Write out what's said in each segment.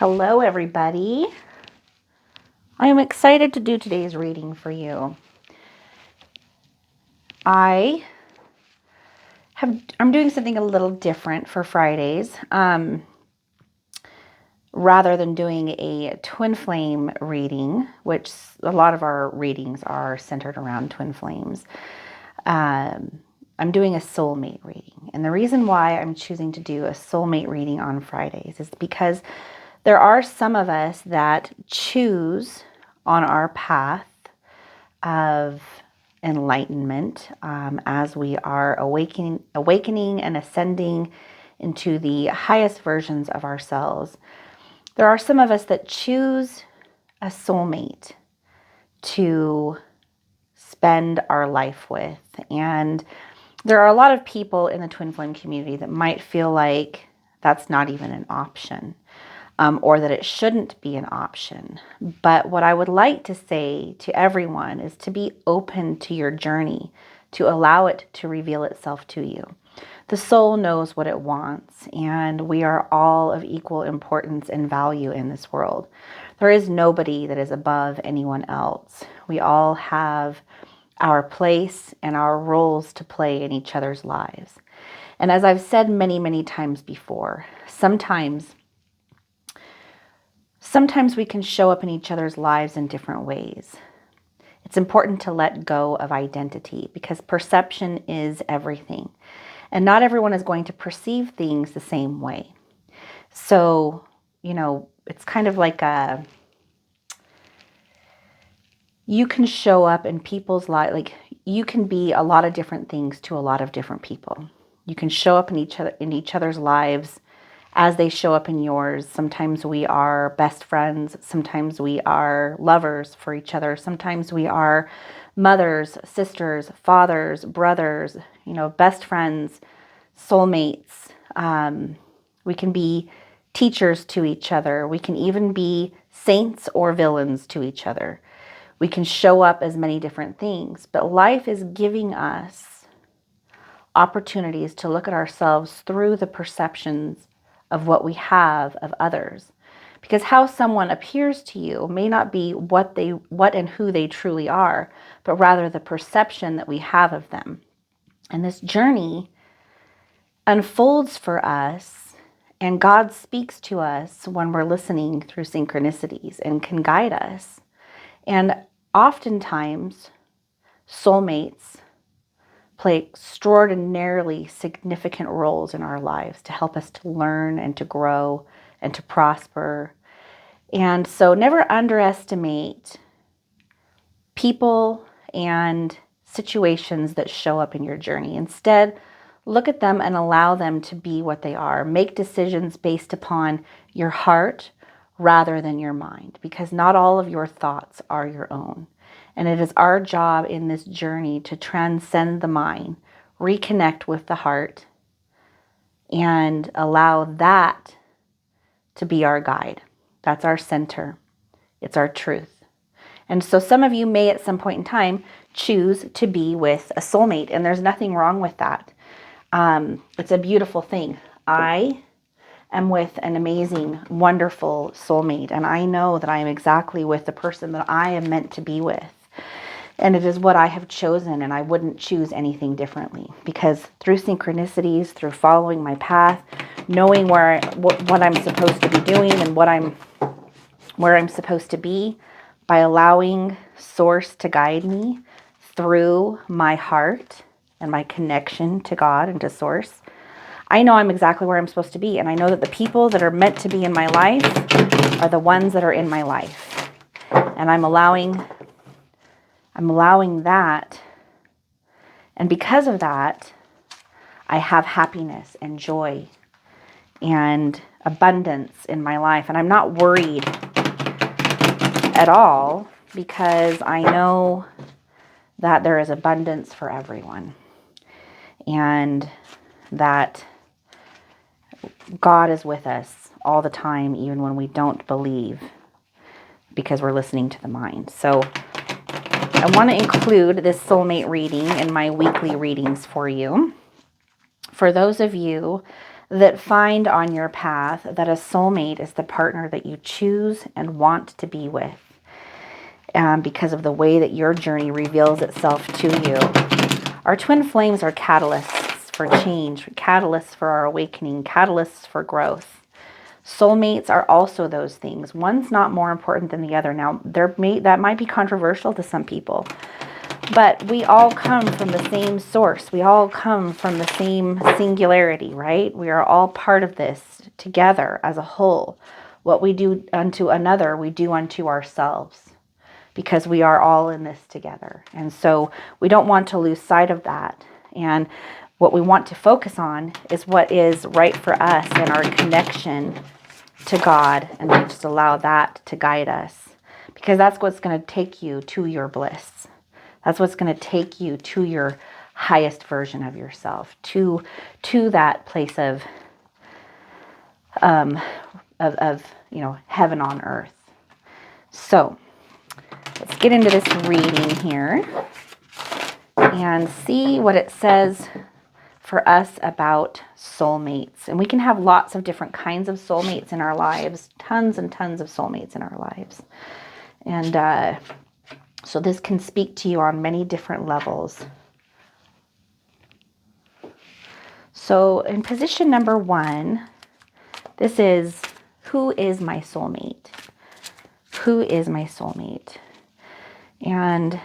Hello, everybody. I am excited to do today's reading for you. I'm doing something a little different for Fridays. Rather than doing a twin flame reading, which a lot of our readings are centered around twin flames, I'm doing a soulmate reading. And the reason why I'm choosing to do a soulmate reading on Fridays is because there are some of us that choose on our path of enlightenment as we are awakening and ascending into the highest versions of ourselves. There are some of us that choose a soulmate to spend our life with. And there are a lot of people in the twin flame community that might feel like that's not even an option. Or that it shouldn't be an option. But what I would like to say to everyone is to be open to your journey, to allow it to reveal itself to you. The soul knows what it wants, and we are all of equal importance and value in this world. There is nobody that is above anyone else. We all have our place and our roles to play in each other's lives. And as I've said many, many times before, sometimes we can show up in each other's lives in different ways. It's important to let go of identity because perception is everything. And not everyone is going to perceive things the same way. So, it's kind of like you can show up in people's lives, like you can be a lot of different things to a lot of different people. You can show up in each other's lives as they show up in yours. Sometimes we are best friends. Sometimes we are lovers for each other. Sometimes we are mothers, sisters, fathers, brothers, best friends, soulmates. We can be teachers to each other. We can even be saints or villains to each other. We can show up as many different things, but life is giving us opportunities to look at ourselves through the perceptions of what we have of others. Because how someone appears to you may not be what and who they truly are, but rather the perception that we have of them. And this journey unfolds for us, and God speaks to us when we're listening through synchronicities and can guide us. And oftentimes, soulmates play extraordinarily significant roles in our lives to help us to learn and to grow and to prosper. And so never underestimate people and situations that show up in your journey. Instead, look at them and allow them to be what they are. Make decisions based upon your heart rather than your mind, because not all of your thoughts are your own. And it is our job in this journey to transcend the mind, reconnect with the heart, and allow that to be our guide. That's our center. It's our truth. And so some of you may at some point in time choose to be with a soulmate, and there's nothing wrong with that. It's a beautiful thing. I am with an amazing, wonderful soulmate, and I know that I am exactly with the person that I am meant to be with. And it is what I have chosen, and I wouldn't choose anything differently, because through synchronicities, through following my path, knowing what I'm supposed to be doing and where I'm supposed to be, by allowing Source to guide me through my heart and my connection to God and to Source, I know I'm exactly where I'm supposed to be. And I know that the people that are meant to be in my life are the ones that are in my life. And I'm allowing that. And because of that, I have happiness and joy and abundance in my life. And I'm not worried at all, because I know that there is abundance for everyone. And that God is with us all the time, even when we don't believe, because we're listening to the mind. So I want to include this soulmate reading in my weekly readings for you. For those of you that find on your path that a soulmate is the partner that you choose and want to be with, because of the way that your journey reveals itself to you. Our twin flames are catalysts for change, catalysts for our awakening, catalysts for growth. Soulmates are also those things. One's not more important than the other. Now, that might be controversial to some people, but we all come from the same source. We all come from the same singularity, right? We are all part of this together as a whole. What we do unto another, we do unto ourselves, because we are all in this together. And so we don't want to lose sight of that. And what we want to focus on is what is right for us and our connection to God, and we just allow that to guide us, because that's what's going to take you to your bliss. That's what's going to take you to your highest version of yourself, to that place of heaven on earth. So let's get into this reading here and see what it says for us about soulmates. And we can have lots of different kinds of soulmates in our lives, tons and tons of soulmates in our lives. And so this can speak to you on many different levels. So in position number 1, this is, who is my soulmate? Who is my soulmate? And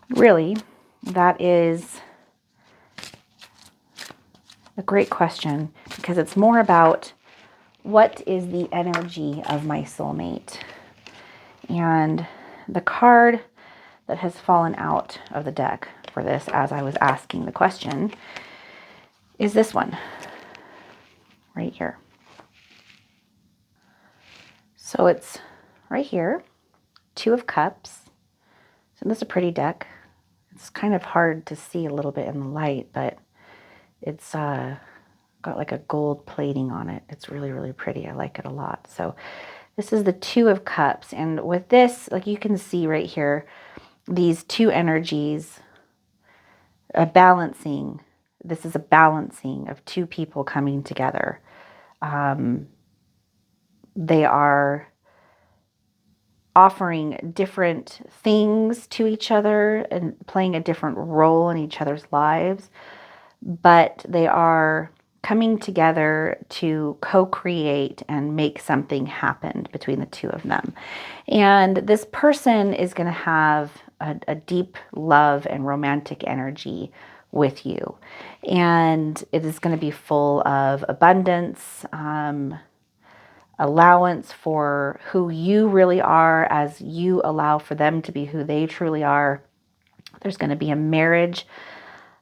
really, that is a great question, because it's more about what is the energy of my soulmate. And the card that has fallen out of the deck for this, as I was asking the question, is this one right here. So it's right here, 2 of Cups. So this is a pretty deck. It's kind of hard to see a little bit in the light, but it's got like a gold plating on it. It's really, really pretty. I like it a lot. So this is the 2 of Cups. And with this, like you can see right here, these 2 energies, a balancing. This is a balancing of 2 people coming together. They are offering different things to each other and playing a different role in each other's lives, but they are coming together to co-create and make something happen between the 2 of them. And this person is going to have a deep love and romantic energy with you. And it is going to be full of abundance, allowance for who you really are as you allow for them to be who they truly are. There's going to be a marriage,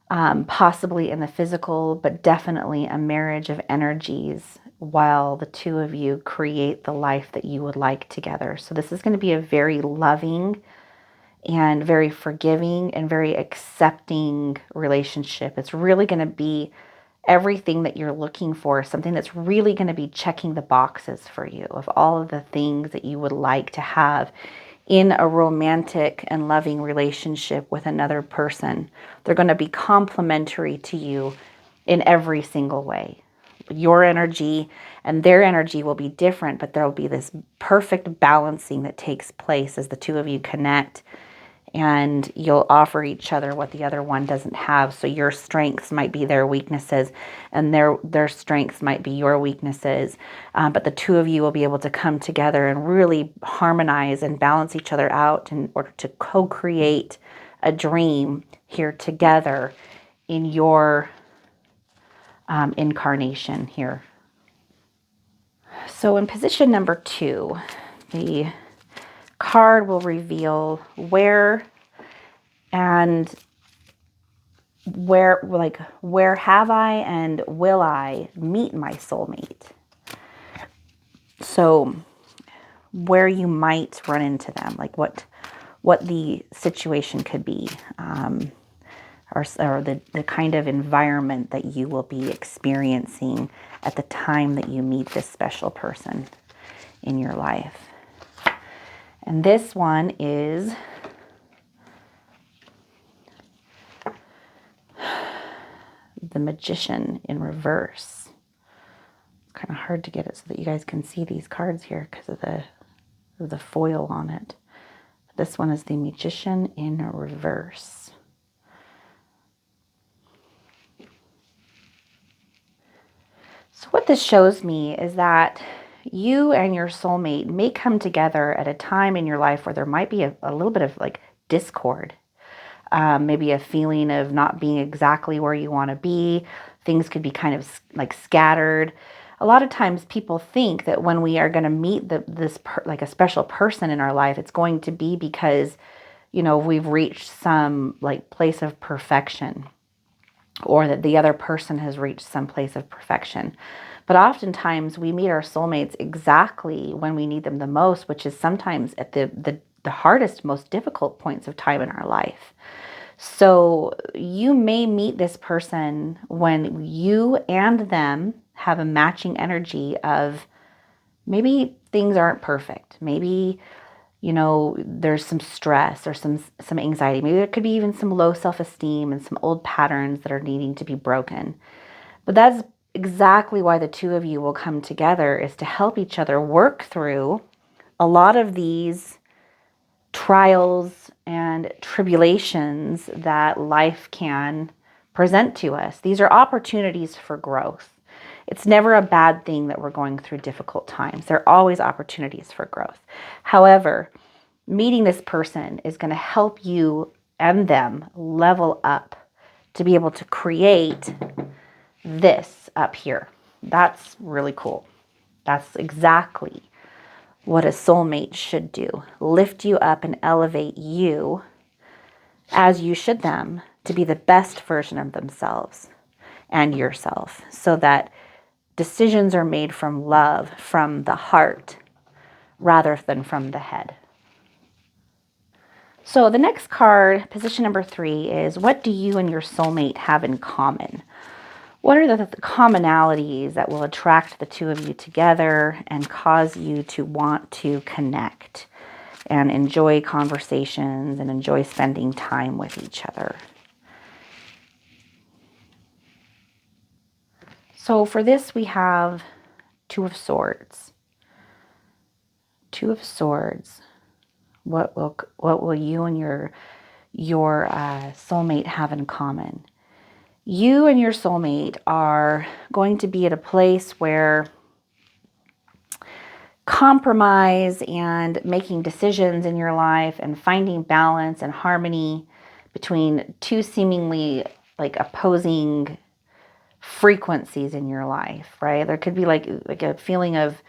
possibly in the physical, but definitely a marriage of energies while the 2 of you create the life that you would like together. So this is going to be a very loving and very forgiving and very accepting relationship. It's really going to be everything that you're looking for, something that's really going to be checking the boxes for you of all of the things that you would like to have in a romantic and loving relationship with another person. They're going to be complementary to you in every single way. Your energy and their energy will be different, but there will be this perfect balancing that takes place as the 2 of you connect, and you'll offer each other what the other one doesn't have. So your strengths might be their weaknesses, and their strengths might be your weaknesses. But the 2 of you will be able to come together and really harmonize and balance each other out in order to co-create a dream here together in your incarnation here. So in position number 2, the card will reveal where have I and will I meet my soulmate? So where you might run into them, like what the situation could be, or the kind of environment that you will be experiencing at the time that you meet this special person in your life. And this one is the Magician in reverse. It's kind of hard to get it so that you guys can see these cards here because of the foil on it. This one is the Magician in reverse. So what this shows me is that you and your soulmate may come together at a time in your life where there might be a little bit of like discord. Maybe a feeling of not being exactly where you want to be. Things could be kind of like scattered. A lot of times people think that when we are going to meet like a special person in our life, it's going to be because, you know, we've reached some like place of perfection, or that the other person has reached some place of perfection. But oftentimes we meet our soulmates exactly when we need them the most, which is sometimes at the hardest, most difficult points of time in our life. So you may meet this person when you and them have a matching energy of maybe things aren't perfect. Maybe, you know, there's some stress or some anxiety. Maybe there could be even some low self-esteem and some old patterns that are needing to be broken. But that's exactly why the two of you will come together, is to help each other work through a lot of these trials and tribulations that life can present to us. These are opportunities for growth. It's never a bad thing that we're going through difficult times. There are always opportunities for growth. However, meeting this person is going to help you and them level up to be able to create this up here. That's really cool. That's exactly what a soulmate should do. Lift you up and elevate you as you should them to be the best version of themselves and yourself, so that decisions are made from love, from the heart, rather than from the head. So the next card, position number 3, is what do you and your soulmate have in common? What are the commonalities that will attract the two of you together and cause you to want to connect and enjoy conversations and enjoy spending time with each other? So for this, we have Two of Swords. Two of Swords. What will you and your soulmate have in common? You and your soulmate are going to be at a place where compromise and making decisions in your life and finding balance and harmony between two seemingly like opposing frequencies in your life, right? There could be like a feeling of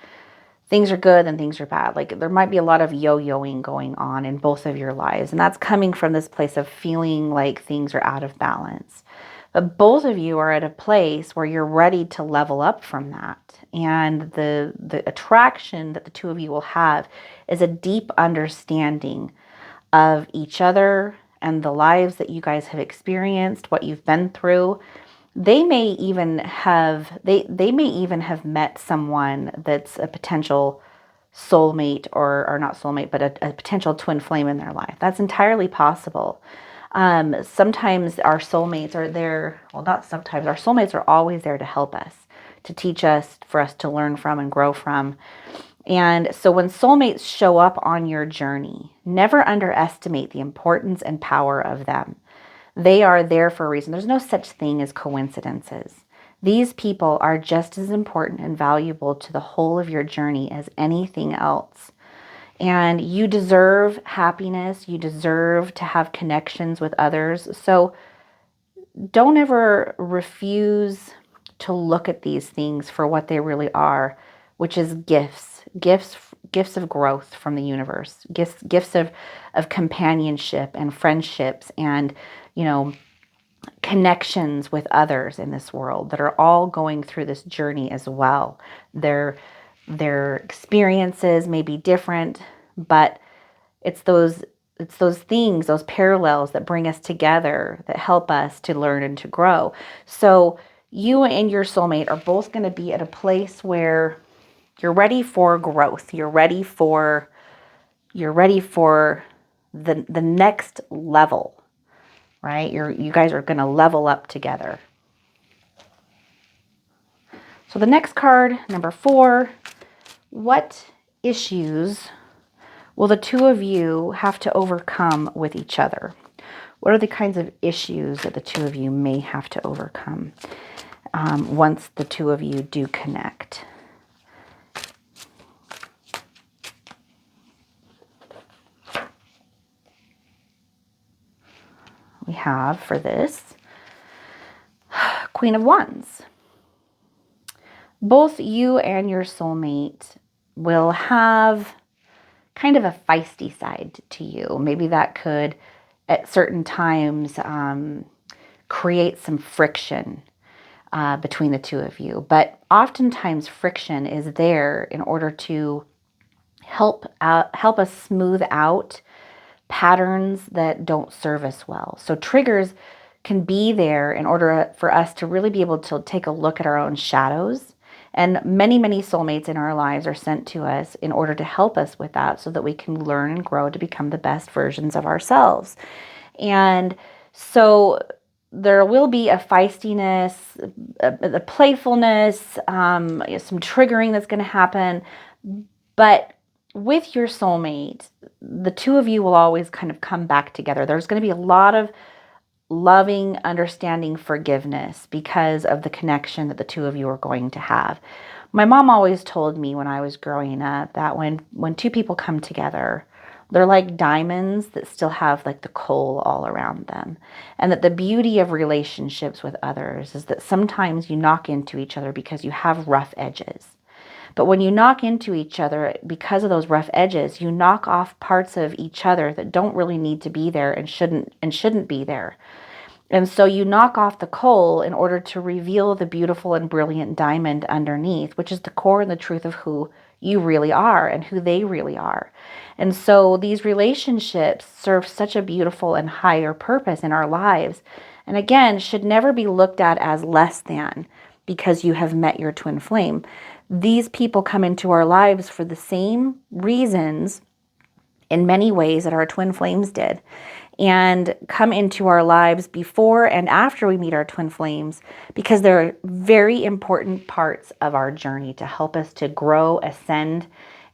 things are good and things are bad. Like there might be a lot of yo-yoing going on in both of your lives. And that's coming from this place of feeling like things are out of balance. But both of you are at a place where you're ready to level up from that. And the attraction that the two of you will have is a deep understanding of each other and the lives that you guys have experienced, what you've been through. They may even have met someone that's a potential soulmate, or not soulmate, but a potential twin flame in their life. That's entirely possible. Sometimes our soulmates are there. Well, not sometimes. Our soulmates are always there to help us, to teach us, for us to learn from and grow from. And so when soulmates show up on your journey, never underestimate the importance and power of them. They are there for a reason. There's no such thing as coincidences. These people are just as important and valuable to the whole of your journey as anything else. And you deserve happiness. You deserve to have connections with others. So don't ever refuse to look at these things for what they really are, which is gifts of growth from the universe, gifts of companionship and friendships and, you know, connections with others in this world that are all going through this journey as well. Their experiences may be different, but it's those things, those parallels that bring us together, that help us to learn and to grow. So you and your soulmate are both going to be at a place where you're ready for growth. You're ready for the next level, right? You guys are going to level up together. So the next card, number 4, what issues will the two of you have to overcome with each other? What are the kinds of issues that the two of you may have to overcome once the two of you do connect? We have for this, Queen of Wands. Both you and your soulmate will have kind of a feisty side to you. Maybe that could, at certain times, create some friction between the two of you. But oftentimes friction is there in order to help us smooth out patterns that don't serve us well. So triggers can be there in order for us to really be able to take a look at our own shadows. And many, many soulmates in our lives are sent to us in order to help us with that so that we can learn and grow to become the best versions of ourselves. And so there will be a feistiness, a playfulness, some triggering that's going to happen. But with your soulmate, the two of you will always kind of come back together. There's going to be a lot of loving, understanding, forgiveness because of the connection that the two of you are going to have. My mom always told me when I was growing up that when two people come together, they're like diamonds that still have like the coal all around them. And that the beauty of relationships with others is that sometimes you knock into each other because you have rough edges. But when you knock into each other, because of those rough edges, you knock off parts of each other that don't really need to be there and shouldn't be there. And so you knock off the coal in order to reveal the beautiful and brilliant diamond underneath, which is the core and the truth of who you really are and who they really are. And so these relationships serve such a beautiful and higher purpose in our lives. And again, should never be looked at as less than because you have met your twin flame. These people come into our lives for the same reasons in many ways that our twin flames did, and come into our lives before and after we meet our twin flames because they're very important parts of our journey to help us to grow, ascend,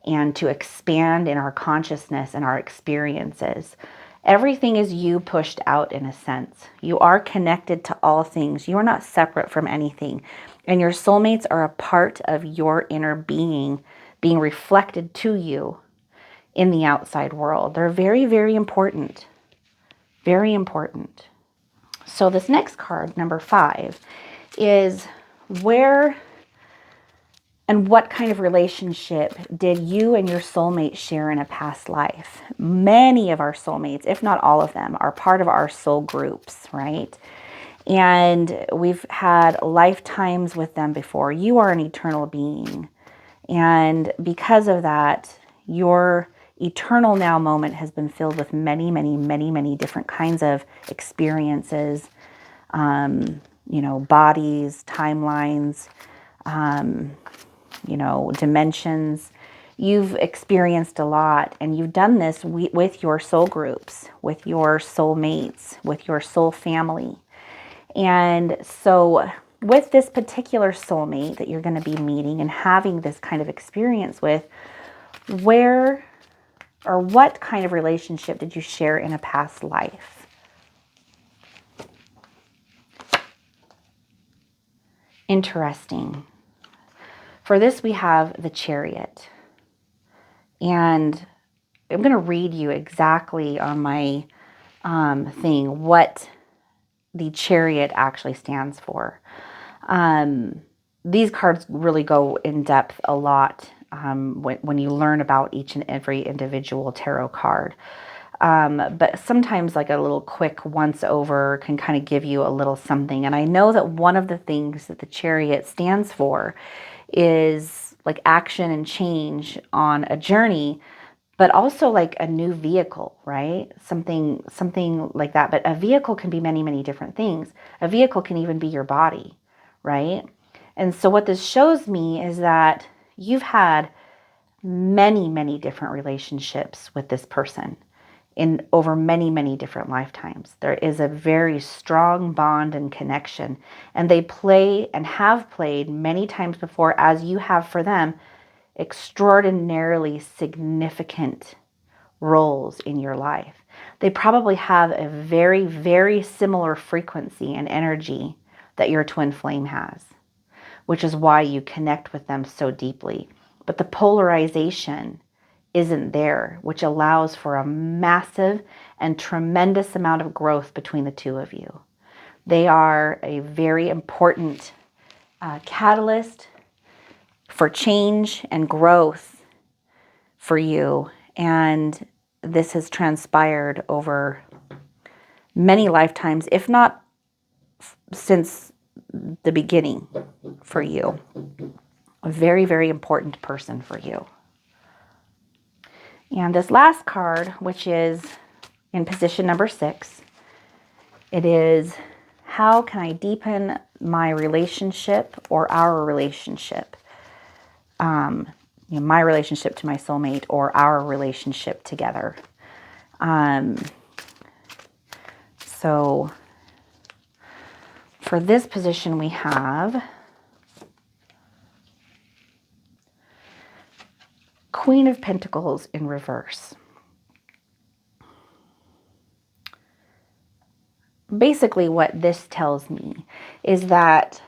and to expand in our consciousness and our experiences. Everything is you pushed out in a sense. You are connected to all things. You are not separate from anything. And your soulmates are a part of your inner being reflected to you in the outside world. They're very, very important. Very important. So this next card, number 5, is where and what kind of relationship did you and your soulmate share in a past life? Many of our soulmates, if not all of them, are part of our soul groups, right? And we've had lifetimes with them before. You are an eternal being. And because of that, your eternal now moment has been filled with many, many, many, many different kinds of experiences, bodies, timelines, dimensions. You've experienced a lot, and you've done this with your soul groups, with your soul mates, with your soul family. And so with this particular soulmate that you're going to be meeting and having this kind of experience with, where or what kind of relationship did you share in a past life? Interesting. For this, we have the Chariot. And I'm going to read you exactly on my thing what the Chariot actually stands for. These cards really go in depth a lot when you learn about each and every individual tarot card. But sometimes like a little quick once over can kind of give you a little something. And I know that one of the things that the Chariot stands for is like action and change on a journey, but also like a new vehicle, right? Something like that. But a vehicle can be many, many different things. A vehicle can even be your body, right? And so what this shows me is that you've had many, many different relationships with this person. in over many, many different lifetimes. There is a very strong bond and connection, and they play and have played many times before, as you have for them, extraordinarily significant roles in your life. They probably have a very, very similar frequency and energy that your twin flame has, which is why you connect with them so deeply. But the polarization isn't there, which allows for a massive and tremendous amount of growth between the two of you. They are a very important catalyst for change and growth for you. And this has transpired over many lifetimes, if not since the beginning for you. A very, very important person for you. And this last card, which is in position number 6, it is, how can I deepen my relationship or our relationship? My relationship to my soulmate or our relationship together. So for this position we have Queen of Pentacles in reverse. Basically what this tells me is that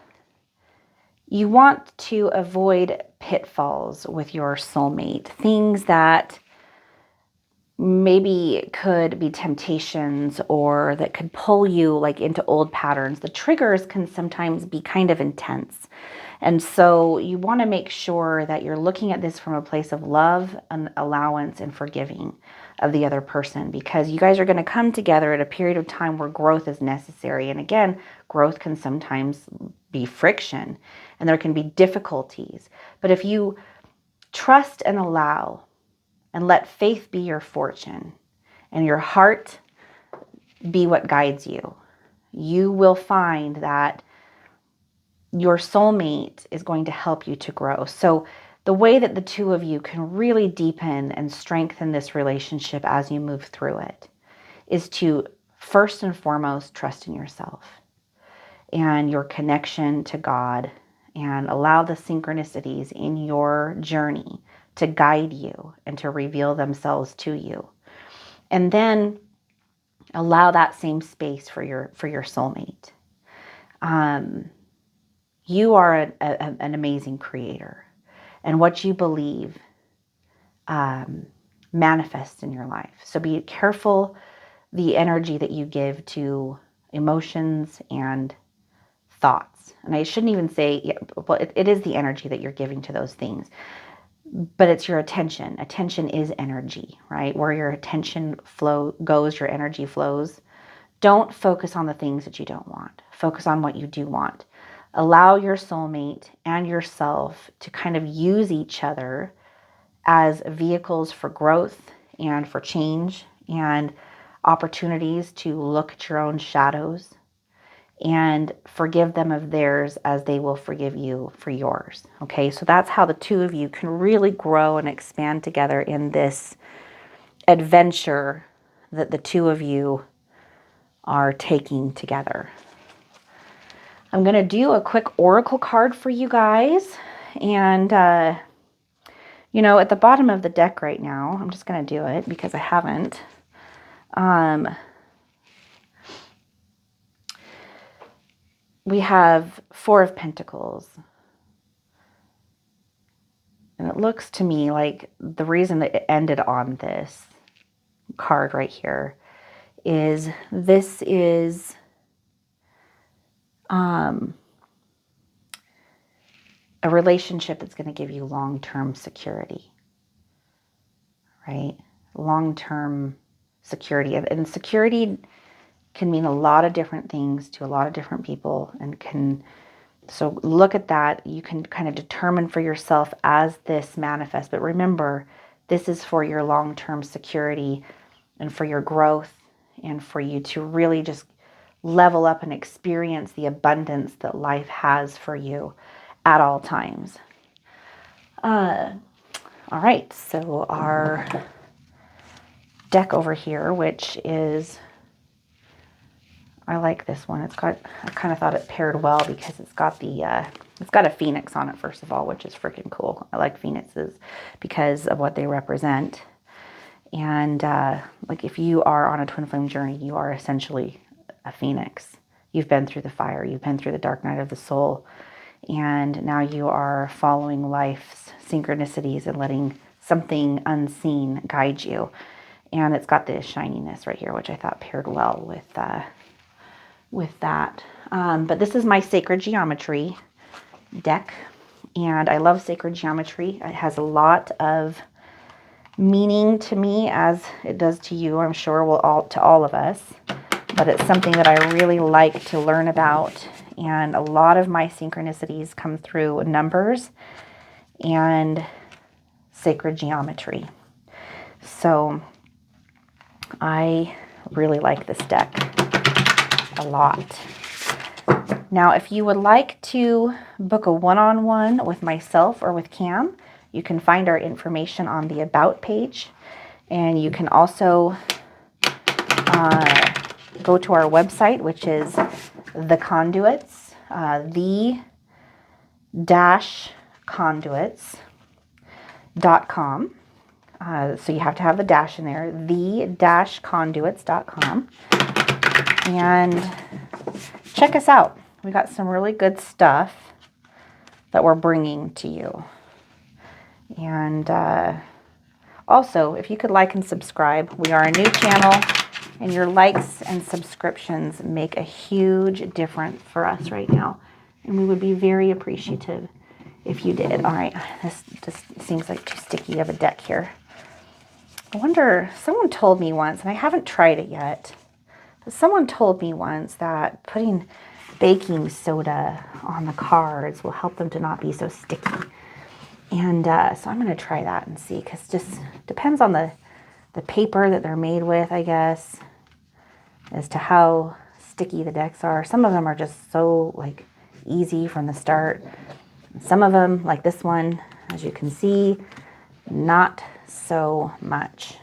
you want to avoid pitfalls with your soulmate, things that maybe could be temptations or that could pull you like into old patterns. The triggers can sometimes be kind of intense. And so you want to make sure that you're looking at this from a place of love and allowance and forgiving of the other person, because you guys are going to come together at a period of time where growth is necessary. And again, growth can sometimes be friction and there can be difficulties. But if you trust and allow and let faith be your fortune and your heart be what guides you, you will find that your soulmate is going to help you to grow. So the way that the two of you can really deepen and strengthen this relationship as you move through it is to first and foremost trust in yourself and your connection to God, and allow the synchronicities in your journey to guide you and to reveal themselves to you. And then allow that same space for your soulmate. You are an amazing creator, and what you believe manifests in your life. So be careful the energy that you give to emotions and thoughts. And I shouldn't even say, yeah, well, it is the energy that you're giving to those things, but it's your attention. Attention is energy, right? Where your attention goes, your energy flows. Don't focus on the things that you don't want. Focus on what you do want. Allow your soulmate and yourself to kind of use each other as vehicles for growth and for change and opportunities to look at your own shadows and forgive them of theirs as they will forgive you for yours. Okay, so that's how the two of you can really grow and expand together in this adventure that the two of you are taking together. I'm going to do a quick oracle card for you guys. And, at the bottom of the deck right now, I'm just going to do it because I haven't. We have 4 of Pentacles. And it looks to me like the reason that it ended on this card right here is this is a relationship that's going to give you long-term security, right? Long-term security. And security can mean a lot of different things to a lot of different people, and so look at that. You can kind of determine for yourself as this manifests. But remember, this is for your long-term security and for your growth and for you to really just level up and experience the abundance that life has for you at all times. All right, so our deck over here, which is, I like this one. I kind of thought it paired well because it's got a phoenix on it, first of all, which is freaking cool. I like phoenixes because of what they represent. And like if you are on a twin flame journey, you are essentially a phoenix. You've been through the fire. You've been through the dark night of the soul. And now you are following life's synchronicities and letting something unseen guide you. And it's got this shininess right here, which I thought paired well with that. But this is my sacred geometry deck. And I love sacred geometry. It has a lot of meaning to me, as it does to you, I'm sure, to all of us. But it's something that I really like to learn about. And a lot of my synchronicities come through numbers and sacred geometry. So I really like this deck a lot. Now, if you would like to book a one-on-one with myself or with Cam, you can find our information on the About page. And you can also go to our website, which is the Conduits, the-conduits.com. So you have to have the dash in there, the-conduits.com. And check us out. We got some really good stuff that we're bringing to you. And also, if you could like and subscribe, we are a new channel, and your likes and subscriptions make a huge difference for us right now. And we would be very appreciative if you did. All right, this just seems like too sticky of a deck here. I wonder, someone told me once, and I haven't tried it yet, but someone told me once that putting baking soda on the cards will help them to not be so sticky. And so I'm going to try that and see, because it just depends on the paper that they're made with, I guess, as to how sticky the decks are. Some of them are just so like easy from the start. Some of them, like this one, as you can see, not so much.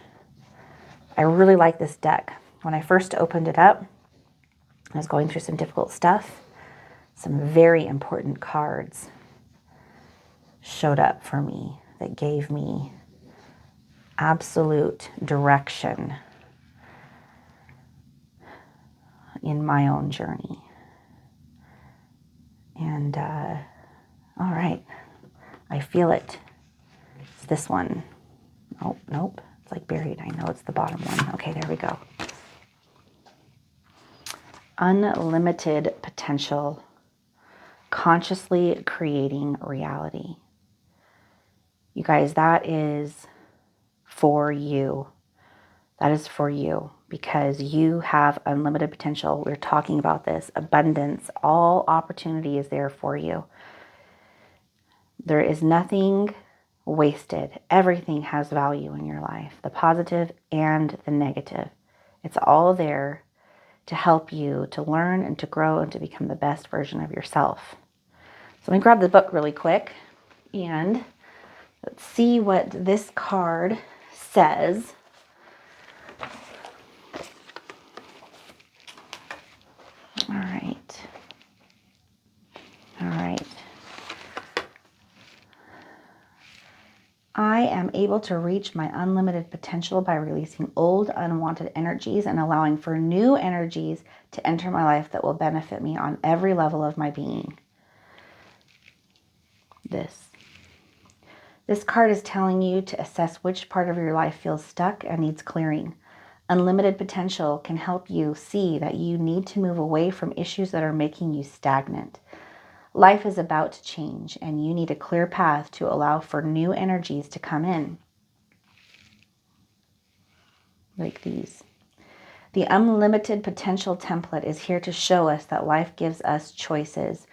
I really like this deck. When I first opened it up, I was going through some difficult stuff. Some very important cards showed up for me that gave me absolute direction in my own journey. And all right, I feel it. It's this one. Oh, nope, it's like buried. I know it's the bottom one. Okay, there we go. Unlimited potential, consciously creating reality. You guys, that is for you. That is for you, because you have unlimited potential. We're talking about this abundance. All opportunity is there for you. There is nothing wasted. Everything has value in your life, the positive and the negative. It's all there to help you to learn and to grow and to become the best version of yourself. So let me grab the book really quick and let's see what this card says. All right. All right. I am able to reach my unlimited potential by releasing old, unwanted energies and allowing for new energies to enter my life that will benefit me on every level of my being. This card is telling you to assess which part of your life feels stuck and needs clearing. Unlimited potential can help you see that you need to move away from issues that are making you stagnant. Life is about to change, and you need a clear path to allow for new energies to come in. Like these. The Unlimited Potential template is here to show us that life gives us choices.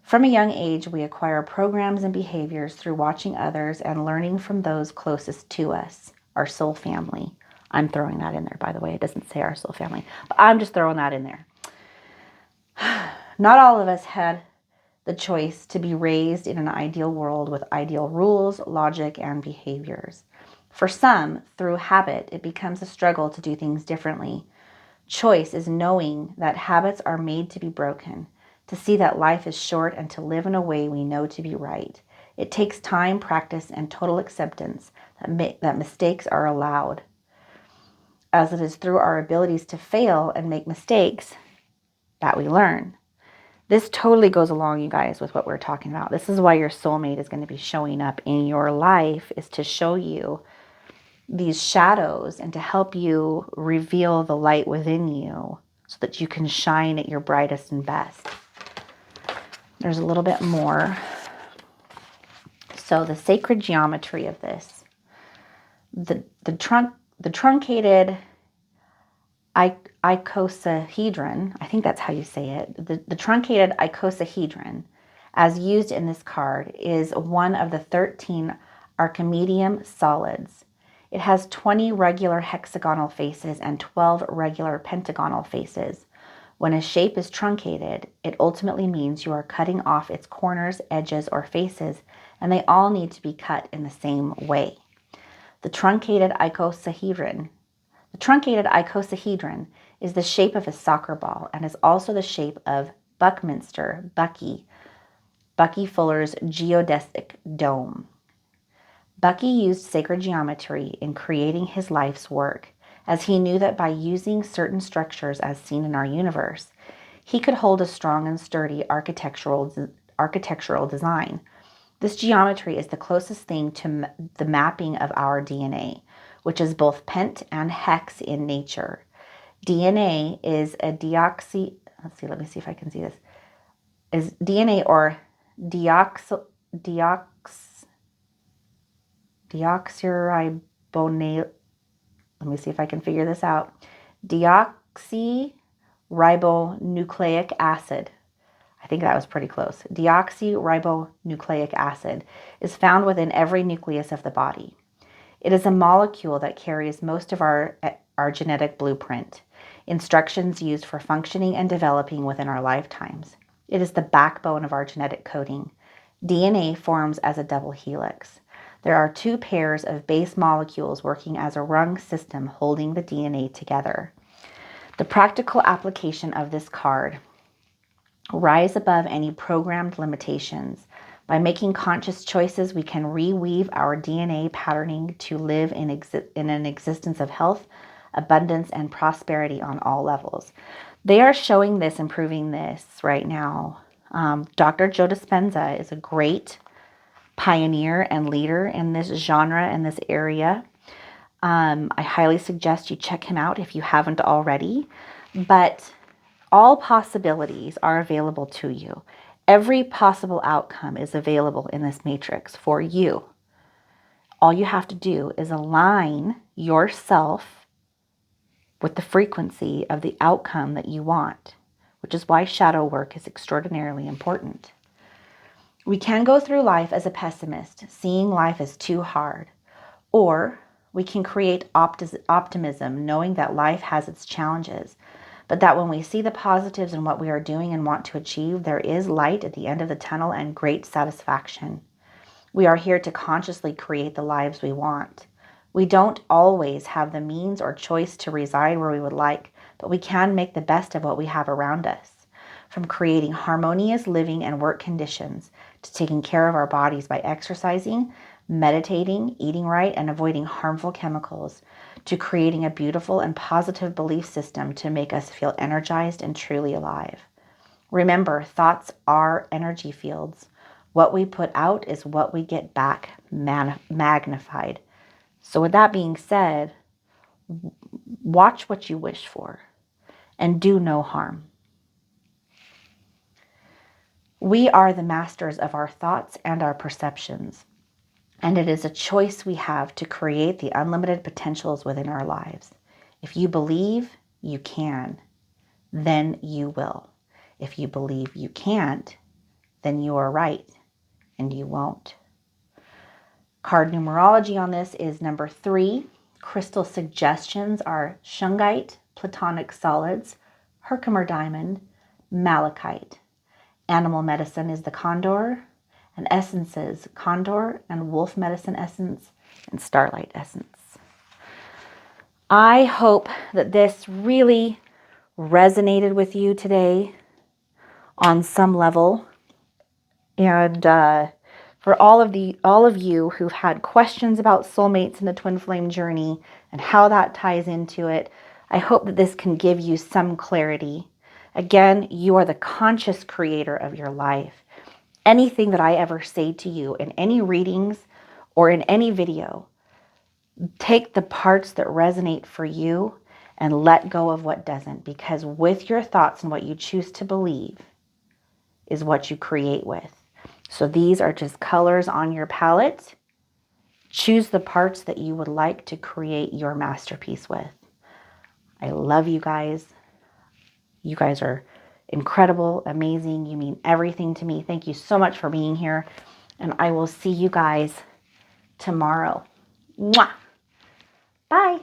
From a young age, we acquire programs and behaviors through watching others and learning from those closest to us, our soul family. I'm throwing that in there, by the way. It doesn't say our soul family, but I'm just throwing that in there. Not all of us had the choice to be raised in an ideal world with ideal rules, logic, and behaviors. For some, through habit, it becomes a struggle to do things differently. Choice is knowing that habits are made to be broken, to see that life is short, and to live in a way we know to be right. It takes time, practice, and total acceptance that mistakes are allowed, as it is through our abilities to fail and make mistakes that we learn. This totally goes along, you guys, with what we're talking about. This is why your soulmate is going to be showing up in your life, is to show you these shadows and to help you reveal the light within you so that you can shine at your brightest and best. There's a little bit more. So the sacred geometry of this, the truncated icosahedron, I think that's how you say it, the truncated icosahedron, as used in this card, is one of the 13 Archimedean solids. It has 20 regular hexagonal faces and 12 regular pentagonal faces. When a shape is truncated, it ultimately means you are cutting off its corners, edges, or faces, and they all need to be cut in the same way. The truncated icosahedron is the shape of a soccer ball and is also the shape of Buckminster Bucky Fuller's geodesic dome. Bucky used sacred geometry in creating his life's work, as he knew that by using certain structures as seen in our universe, he could hold a strong and sturdy architectural design. This geometry is the closest thing to the mapping of our DNA, which is both pent and hex in nature. DNA is a let me see if I can see this. Is DNA or deoxyribonate, let me see if I can figure this out. Deoxyribonucleic acid. I think that was pretty close. Deoxyribonucleic acid is found within every nucleus of the body. It is a molecule that carries most of our genetic blueprint, instructions used for functioning and developing within our lifetimes. It is the backbone of our genetic coding. DNA forms as a double helix. There are two pairs of base molecules working as a rung system holding the DNA together. The practical application of this card: rise above any programmed limitations. By making conscious choices, we can reweave our DNA patterning to live in an existence of health, abundance, and prosperity on all levels. They are showing this and proving this right now. Dr. Joe Dispenza is a great pioneer and leader in this genre, in this area. I highly suggest you check him out if you haven't already. But all possibilities are available to you. Every possible outcome is available in this matrix for you. All you have to do is align yourself with the frequency of the outcome that you want, which is why shadow work is extraordinarily important. We can go through life as a pessimist, seeing life as too hard, or we can create optimism, knowing that life has its challenges, but that when we see the positives in what we are doing and want to achieve, there is light at the end of the tunnel and great satisfaction. We are here to consciously create the lives we want. We don't always have the means or choice to reside where we would like, but we can make the best of what we have around us. From creating harmonious living and work conditions to taking care of our bodies by exercising, meditating, eating right, and avoiding harmful chemicals, to creating a beautiful and positive belief system to make us feel energized and truly alive. Remember, thoughts are energy fields. What we put out is what we get back, magnified. So with that being said, watch what you wish for and do no harm. We are the masters of our thoughts and our perceptions, and it is a choice we have to create the unlimited potentials within our lives. If you believe you can, then you will. If you believe you can't, then you are right and you won't. Card numerology on this is number 3. Crystal suggestions are shungite, platonic solids, Herkimer diamond, malachite. Animal medicine is the condor, and essences, Condor and Wolf Medicine Essence and Starlight Essence. I hope that this really resonated with you today on some level. And for all of you who've had questions about soulmates and the twin flame journey and how that ties into it, I hope that this can give you some clarity. Again, you are the conscious creator of your life. Anything that I ever say to you in any readings or in any video, take the parts that resonate for you and let go of what doesn't, because with your thoughts and what you choose to believe is what you create with. So these are just colors on your palette. Choose the parts that you would like to create your masterpiece with. I love you guys. You guys are incredible, amazing. You mean everything to me. Thank you so much for being here. And I will see you guys tomorrow. Mwah! Bye.